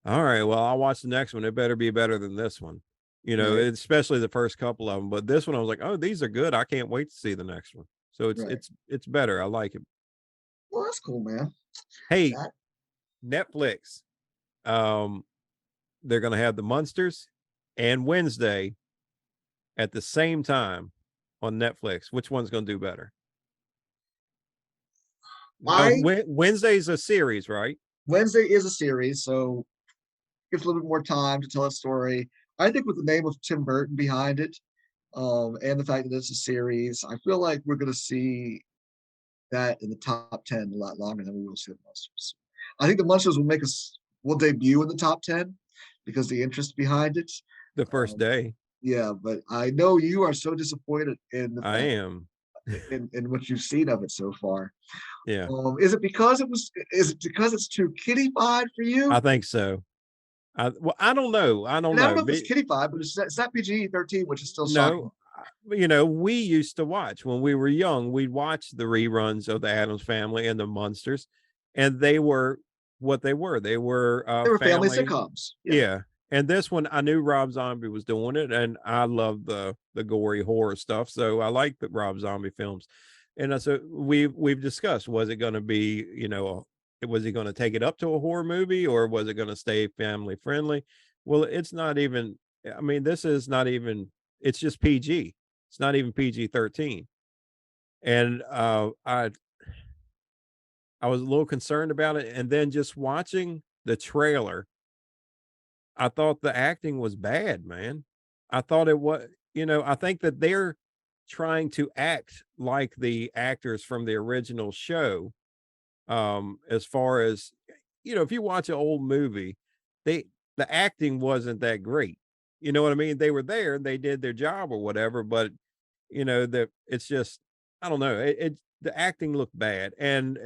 all right, well, I'll watch the next one. It better be better than this one. Right, Especially the first couple of them. But this one I was like, oh, these are good. I can't wait to see the next one. So right. it's better. I like it. Well, that's cool, man. Hey, That Netflix. Um, they're gonna have the Munsters and Wednesday at the same time on Netflix. Which one's gonna do better? Now, I Wednesday's a series, right? Wednesday is a series, so gives a little bit more time to tell a story. I think with the name of Tim Burton behind it, and the fact that it's a series, I feel like we're going to see that in the top 10 a lot longer than we will see the Monsters. I think the Monsters will debut in the top 10 because the interest behind it. The first Um, day. yeah, but I know you are so disappointed in the I fact am. in what you've seen of it so far. Yeah, Is it because it's too kiddified for you? I think so. I don't know. I don't And I don't know. know if it's kiddified, but it's not PG-13, which is still shocking. No, we used to watch when we were young. We'd watch the reruns of the Adams Family and the Munsters, and they were what they were. They were They were family family. sitcoms. Yeah. Yeah. And this one, I knew Rob Zombie was doing it, and I love the gory horror stuff. So I like the Rob Zombie films. And so we've discussed, was it going to be, was he going to take it up to a horror movie, or was it going to stay family friendly? Well, it's not even. I mean, this is not even. It's just PG. It's not even PG-13. And I was a little concerned about it, and then just watching the trailer, I thought the acting was bad, man. I thought it was, I think that they're trying to act like the actors from the original show. As far as, if you watch an old movie, they the acting wasn't that great. You know what I mean? They were there, they did their job or whatever, but that it's just, I don't know. The acting looked bad, and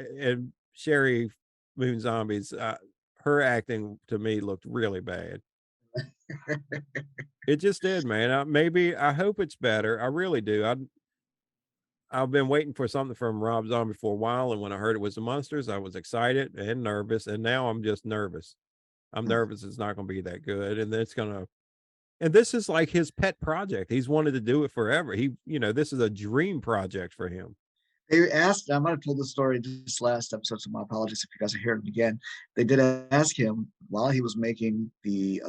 Sherry Moon Zombies, her acting to me looked really bad. It just did, man. Maybe I hope it's better. I really do. I've been waiting for something from Rob Zombie for a while, and when I heard it was the Monsters, I was excited and nervous, and now I'm just nervous. I'm nervous it's not going to be that good, and it's going to. And this is like his pet project. He's wanted to do it forever. This is a dream project for him. They asked, I might have told the story just last episode, so my apologies if you guys are hearing it again. They did ask him while he was making the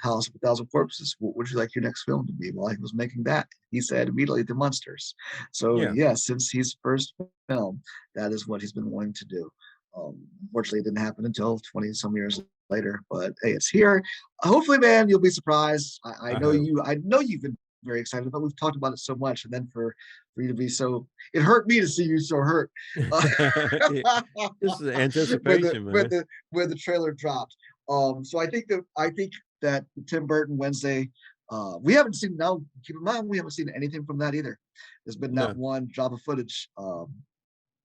House of a Thousand Corpses, what would you like your next film to be? While he was making that, he said immediately The Munsters. So, Yeah. yeah, since his first film, that is what he's been wanting to do. Unfortunately, it didn't happen until 20 some years later, but hey, it's here. Hopefully, man, you'll be surprised. I I know hope. you. I know you've been very excited, but we've talked about it so much, and then for you to be so, it hurt me to see you so hurt uh, Yeah, this is when the anticipation, when man. the when the trailer dropped. So I think that Tim Burton Wednesday, we haven't seen, now keep in mind we haven't seen anything from that either. There's been not No, one drop of footage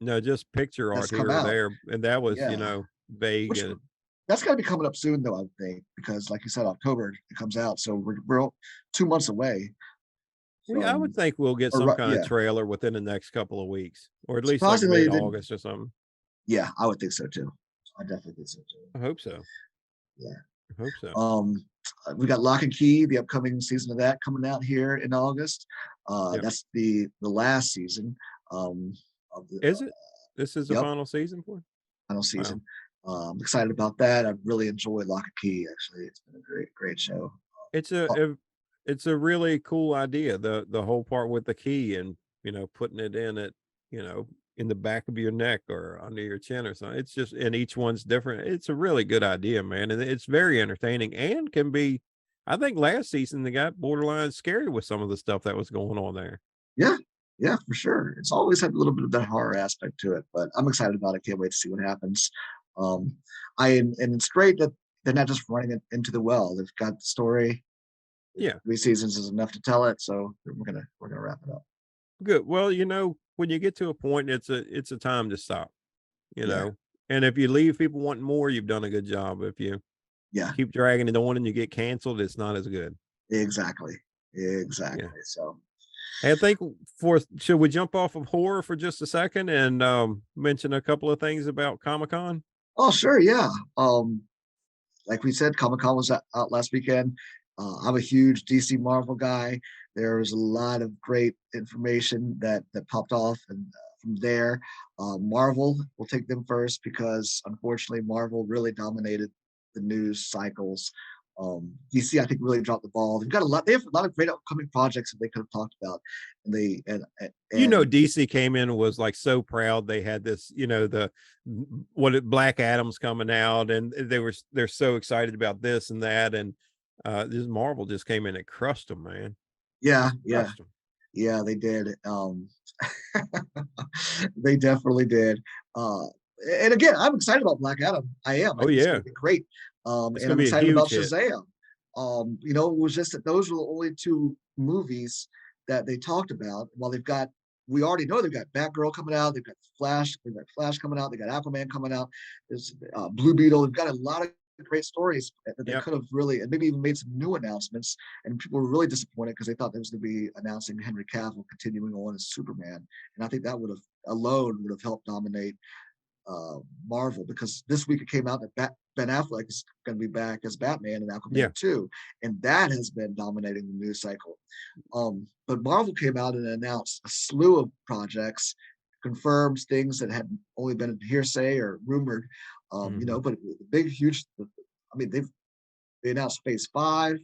no, just picture art that's come here or out. there, and that was, Yeah, vague. which And that's got to be coming up soon though, I would think, because like you said, October it comes out, so we're 2 months away I would from, think we'll get some or kind of yeah, trailer within the next couple of weeks, or at least like surprisingly mid it didn't. August or something. Yeah, I would think so too. I definitely think so too. I hope so. Yeah. I hope so. Um, we got Lock and Key, the upcoming season of that coming out here in August. Yeah. That's the last season um, of the Is it? This is the yep, final season for it? final Wow. season. I'm excited about that. I really enjoyed Lock and Key. Actually, it's been a great show. It's Oh, it's a really cool idea. The whole part with the key and, putting it in it, you know, in the back of your neck or under your chin or something. It's just, and each one's different. It's a really good idea, man. And it's very entertaining and can be, I think last season they got borderline scary with some of the stuff that was going on there. yeah, yeah, for sure. It's always had a little bit of that horror aspect to it, but I'm excited about it. Can't wait to see what happens. Um, and it's great that they're not just running it into the well. They've got the story. Yeah. 3 seasons is enough to tell it, so we're gonna wrap it up. Good. Well, when you get to a point, it's a time to stop, you Yeah, know. And if you leave people wanting more, you've done a good job. If you yeah, keep dragging it on and you get canceled, it's not as good. exactly, Yeah. exactly. So, I think for should we jump off of horror for just a second and mention a couple of things about Comic-Con? oh sure, yeah. Like we said, Comic Con was out last weekend. I'm a huge DC Marvel guy. There was a lot of great information that popped off, and from there, Marvel, we'll take them first because unfortunately, Marvel really dominated the news cycles. DC, I think, really dropped the ball. They've got a lot. They have a lot of great upcoming projects that they could have talked about, and they and DC came in and was like so proud they had this, Black Adam's coming out and they're so excited about this and that and this Marvel just came in and crushed them, man. yeah, Just yeah, crushed them. yeah, they did. They definitely did. Uh, and again, I'm excited about Black Adam. I am. I Oh think it's going yeah, to be great. it's And gonna I'm be a excited about huge hit. Shazam. It was just that those were the only two movies that they talked about. While we already know they've got Batgirl coming out, they've got Flash coming out, they got Aquaman coming out, there's Blue Beetle. They've got a lot of great stories that they Yep. could have really, and maybe even made some new announcements. And people were really disappointed because they thought they was going to be announcing Henry Cavill continuing on as Superman. And I think that would have helped dominate Marvel, because this week it came out that Ben Affleck is going to be back as Batman in Yeah. Aquaman 2, and that has been dominating the news cycle. But Marvel came out and announced a slew of projects, confirms things that had only been hearsay or rumored. Hmm. But big, huge. I mean, they announced Phase 5,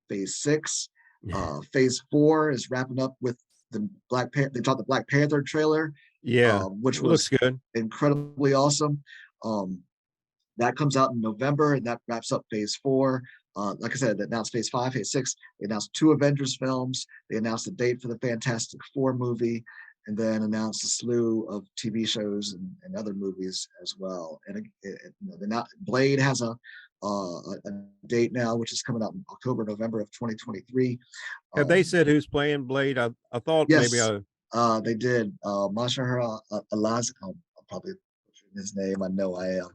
Phase 6, Phase 4 is wrapping up with the Black Panther. They dropped the Black Panther trailer, Yeah. which It looks was good. incredibly awesome. Um, that comes out in November, and that wraps up Phase 4. Like I said, they announced Phase 5, Phase 6. They announced 2 Avengers films. They announced a date for the Fantastic Four movie, and then announced a slew of TV shows and other movies as well. And Blade has a date now, which is coming out in October, November of 2023. Have they Um, said who's playing Blade? I thought maybe yes, I they did. Mashahara Alaz, I'm probably butchering his name. I know I am.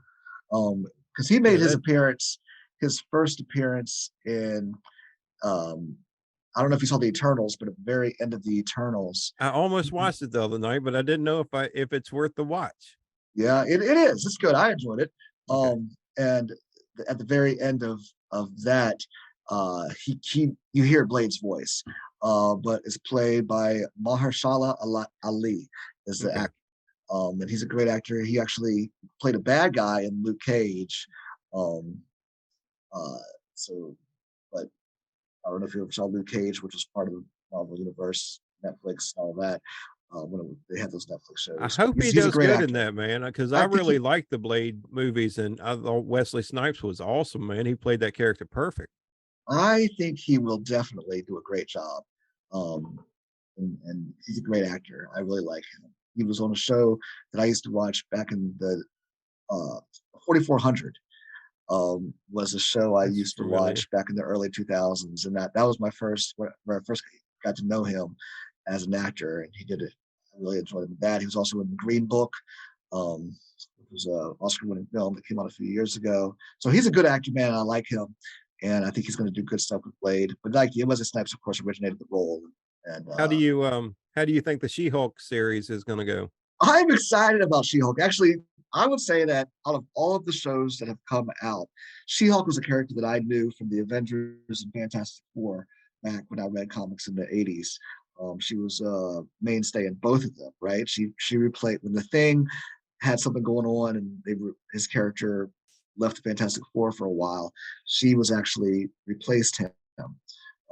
Because he made yeah, his that appearance, his first appearance in, um, I don't know if you saw the Eternals, but at the very end of the Eternals, I almost watched it the other night, but I didn't know if it's worth the watch. yeah, it is. It's good. I enjoyed it. Okay. And at the very end of that, he you hear Blade's voice, but it's played by Mahershala Ali is the Okay. actor. And he's a great actor. He actually played a bad guy in Luke Cage. Um, uh, so, but I don't know if you ever saw Luke Cage, which was part of the Marvel Universe, Netflix, and all that. When they had those Netflix I shows, but hope he he's a does great good in actor. that, man, because I I think really he, liked the Blade movies, and I thought Wesley Snipes was awesome, man. He played that character perfect. I think he will definitely do a great job. Um, and he's a great actor. I really like him. He was on a show that I used to watch back in the 4400. Was a show I That's used to familiar. watch back in the early 2000s, and that was my first where I first got to know him as an actor, and he did it. I really enjoyed him with that. He was also in the Green Book. It was an Oscar-winning film that came out a few years ago. So he's a good actor, man. I like him, and I think he's going to do good stuff with Blade. But like Wesley Snipes, of course, originated the role, and How do you think the She-Hulk series is gonna go? I'm excited about She-Hulk. Actually, I would say that out of all of the shows that have come out, She-Hulk was a character that I knew from the Avengers and Fantastic Four back when I read comics in the '80s. She was a mainstay in both of them, right? She replayed when the Thing had something going on, and his character left the Fantastic Four for a while. She was actually replaced him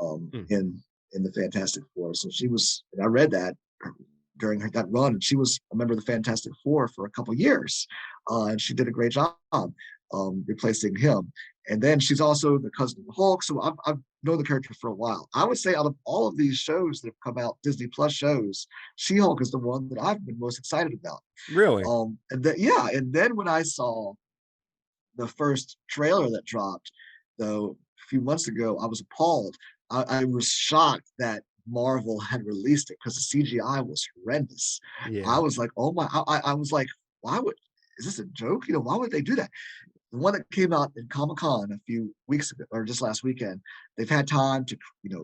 Hmm. in the Fantastic Four. So she was, and I read that during that run, and she was a member of the Fantastic Four for a couple of years, and she did a great job replacing him. And then she's also the cousin of the Hulk, so I've known the character for a while. I would say out of all of these shows that have come out, Disney Plus shows, She-Hulk is the one that I've been most excited about. Really? And then yeah, and then when I saw the first trailer that dropped, though, a few months ago, I was appalled. I was shocked that Marvel had released it because the CGI was horrendous. I Yeah. was like, oh my, I was like, why would, is this a joke? Why would they do that? The one that came out in Comic Con a few weeks ago, or just last weekend, they've had time to,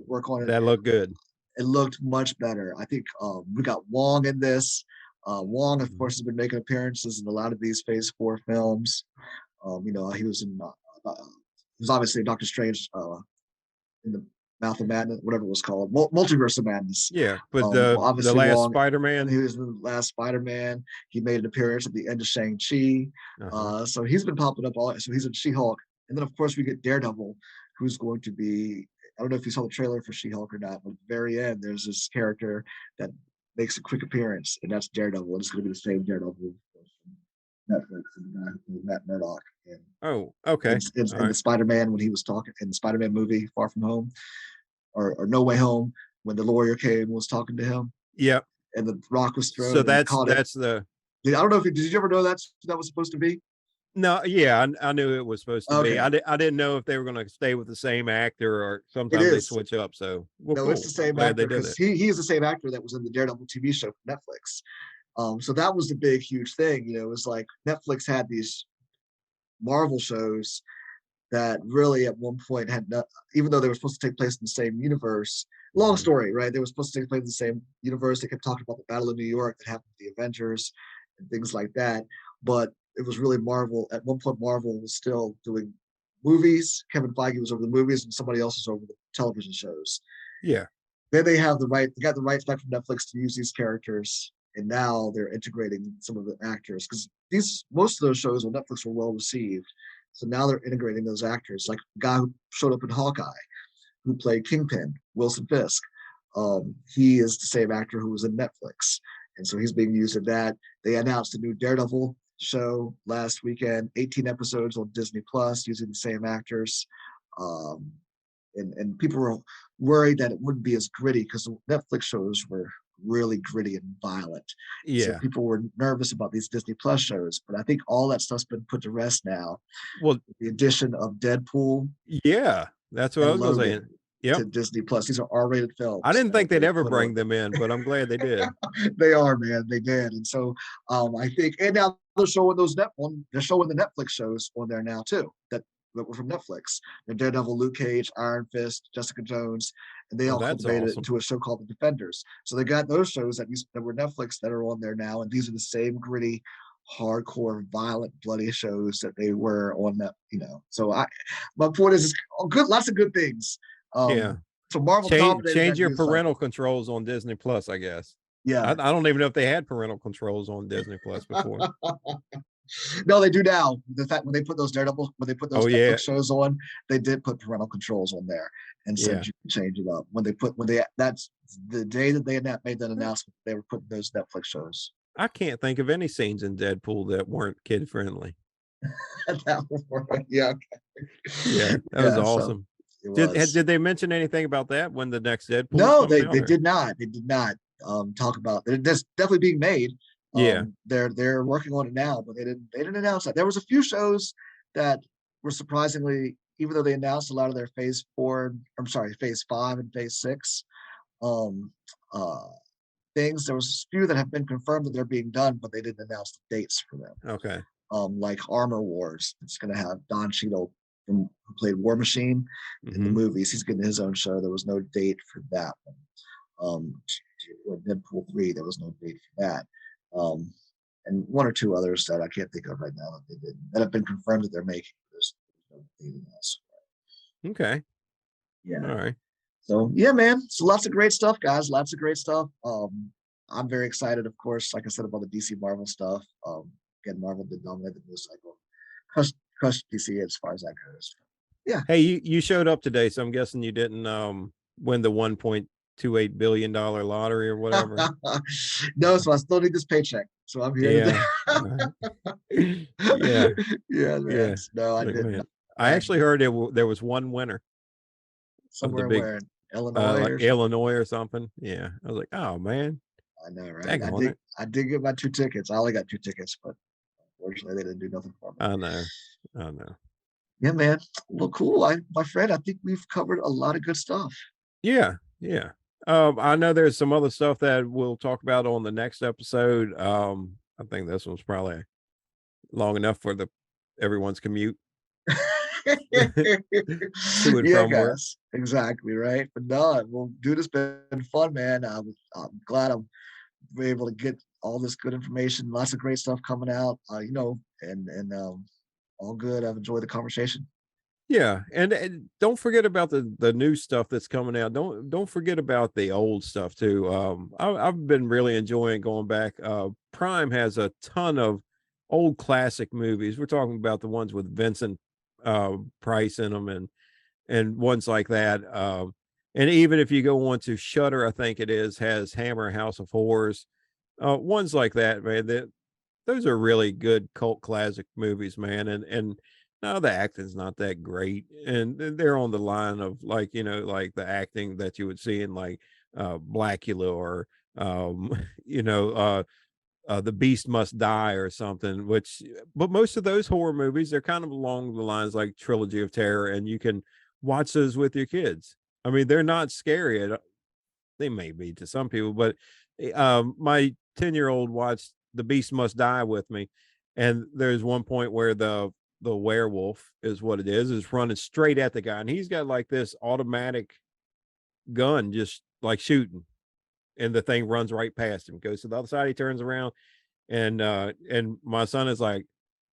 work on it. That looked good. It looked much better. I think we got Wong in this. Wong, of Mhm. course, has been making appearances in a lot of these Phase 4 films. He was in, he was obviously Doctor Strange in the Mouth of Madness, whatever it was called, Multiverse of Madness. Yeah, but Well, the obviously last Wong, he Spider-Man? was in the last Spider-Man. He made an appearance at the end of Shang-Chi. Uh-huh. So he's been popping up all. So he's in She-Hulk, and then of course we get Daredevil, who's going to be. I don't know if you saw the trailer for She-Hulk or not, but at the very end, there's this character that makes a quick appearance, and that's Daredevil. And it's going to be the same Daredevil from Netflix and the guy who played Matt Murdock Oh, okay. in the Alright. Spider-Man when he was talking in the Spider-Man movie Far From Home or No Way Home when the lawyer came and was talking to him Yep. and the rock was So thrown and he caught it. that's the I don't know if did you ever know that's what that was supposed to be? No, yeah, I knew it was supposed to be. Okay, I didn't know if they were gonna stay with the same actor or it sometimes they is. switch up, so well, No, it's the cool. I'm same glad they actor did because it. he is the same actor that was in the Daredevil TV show for Netflix. So that was the big huge thing. It was like Netflix had these Marvel shows that really at one point had not, even though they were supposed to take place in the same universe. Long Mhm. story, right? They were supposed to take place in the same universe. They kept talking about the Battle of New York that happened with the Avengers and things like that. But it was really Marvel. At one point, Marvel was still doing movies. Kevin Feige was over the movies, and somebody else was over the television shows. Yeah. Then they have the right, they got the rights back from Netflix to use these characters, and now they're integrating some of the actors because these most of those shows on Netflix were well received. So now they're integrating those actors, like the guy who showed up in Hawkeye, who played Kingpin, Wilson Fisk. He is the same actor who was in Netflix, and so he's being used in that. They announced a new Daredevil show last weekend, 18 episodes on Disney Plus, using the same actors. Um, and people were worried that it wouldn't be as gritty because the Netflix shows were really gritty and violent. And so Yeah. people were nervous about these Disney Plus shows. But I think all that stuff's been put to rest now. Well, The addition of Deadpool yeah, that's what I and was gonna say. Logan Yep. to Disney Plus. These are R-rated I films didn't that think they'd they ever put on. bring them in, but I'm glad they did. They are, man. They did. And so I think, and now they're showing they're showing the Netflix shows on there now too. That were from Netflix. The Daredevil, Luke Cage, Iron Fist, Jessica Jones, and they Oh, all that's culminated it awesome. into a show called The Defenders. So they got those shows that were Netflix that are on there now, and these are the same gritty, hardcore, violent, bloody shows that they were on that. So my point is, good, lots of good things. Yeah. So Marvel's dominating Change that your news parental cycle. controls on Disney Plus, I guess. Yeah. I don't even know if they had parental controls on Disney Plus before. No, they do now. The fact when they put those Oh yeah, Netflix shows on, they did put parental controls on there and said yeah. you can change it up. That's the day that they made that announcement, they were putting those Netflix shows. I can't think of any scenes in Deadpool that weren't kid friendly. Yeah, Yeah, that was yeah. So awesome. it Did was. did they mention anything about that when the next Deadpool's No, coming they out? they Or did not. They did not talk about it. That's definitely being made. yeah, They're working on it now, but they didn't announce that. There was a few shows that were surprisingly, even though they announced a lot of their phase four, I'm sorry, phase five and phase six um uh things. There was a few that have been confirmed that they're being done, but they didn't announce the dates for them. okay. Like Armor Wars. It's going to have Don Cheadle who played War Machine in the Hmm. movies. He's getting his own show. There was no date for that one. Deadpool 3, there was no date for that. And one or two others that I can't think of right now that they did that have been confirmed that they're making. There's no date in this. Okay. Yeah. All right. So yeah, man. So lots of great stuff, guys. Lots of great stuff. I'm very excited, of course, like I said, about the DC Marvel stuff. Again, Marvel did dominate the news cycle. Crush DC as far as that goes. Yeah. Hey, you showed up today, so I'm guessing you didn't win the $1.28 billion lottery or whatever. No, so I still need this paycheck. So I'm here today. Yeah. Yeah. Yeah, man. Yeah. No, I Like, did man, not. I actually heard there was one winner of the Somewhere big where in Illinois like or something. Illinois or something. Yeah. I was like, oh man, I know, right? dang on it. I did get my 2 tickets. I only got 2 tickets, but unfortunately they didn't do nothing for me. I know. I know. Yeah, man. Well, cool. My friend, I think we've covered a lot of good stuff. Yeah. Yeah. I know there's some other stuff that we'll talk about on the next episode. I think this one's probably long enough for the everyone's commute to and Yeah, from work. guys. Exactly, right. But no, well, dude, it's been fun, man. I'm glad I'm able to get all this good information. Lots of great stuff coming out. And all good. I've enjoyed the conversation. Yeah, and don't forget about the new stuff that's coming out. Don't forget about the old stuff too. I've been really enjoying going back. Prime has a ton of old classic movies. We're talking about the ones with Vincent Price in them and ones like that. And even if you go on to Shutter, I think it is has Hammer House of Horrors. Ones like that, man. Those are really good cult classic movies, man. And now the acting's not that great, and they're on the line of like like the acting that you would see in like Blackula or you know The Beast Must Die or something. But most of those horror movies they're kind of along the lines like Trilogy of Terror, and you can watch those with your kids. I mean, they're not scary. They may be to some people, but my 10-year-old watched The Beast Must Die with me, and there's one point where the werewolf is what it is running straight at the guy, and he's got like this automatic gun, just like shooting, and the thing runs right past him, goes to the other side, he turns around, and my son is like,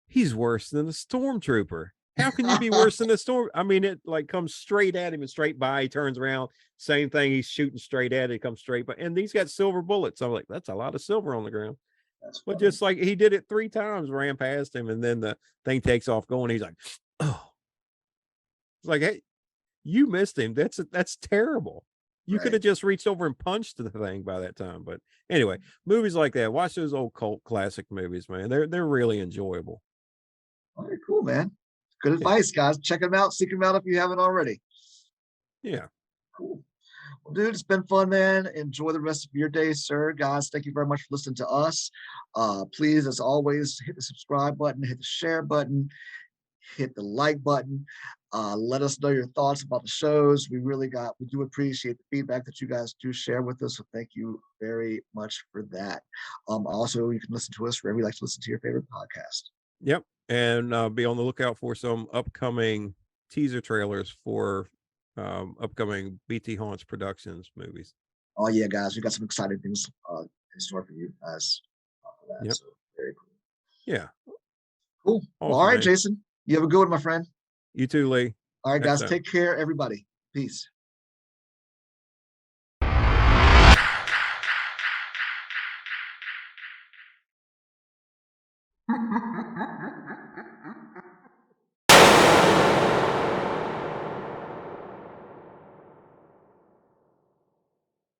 he's worse than a stormtrooper. How can you be worse than a storm? I mean, it like comes straight at him and straight by. He turns around, same thing. He's shooting straight at it, comes straight by, and he's got silver bullets. I'm like, that's a lot of silver on the ground. That's But funny. just like he did it 3 times, ran past him, and then the thing takes off going. He's like, oh, it's like, hey, you missed him. That's terrible. You could Right. have just reached over and punched the thing by that time. But anyway, movies like that. Watch those old cult classic movies, man. They're really enjoyable. All right, cool, man. Good Yeah. advice, guys. Check them out. Seek them out if you haven't already. Yeah. Cool. Well, dude, it's been fun, man. Enjoy the rest of your day, sir. Guys, thank you very much for listening to us. Please, as always, hit the subscribe button, hit the share button, hit the like button. Let us know your thoughts about the shows. We do appreciate the feedback that you guys do share with us. So thank you very much for that. Also, you can listen to us wherever you like to listen to your favorite podcast. Yep. And be on the lookout for some upcoming teaser trailers for upcoming BT Haunts Productions movies. Oh yeah, guys, we got some exciting things in store for you guys for that. Yep. So very cool. Yeah. Cool. Well, all Awesome, right, man. Jason. You have a good one, my friend. You too, Lee. All right, Next guys. time. Take care, everybody. Peace.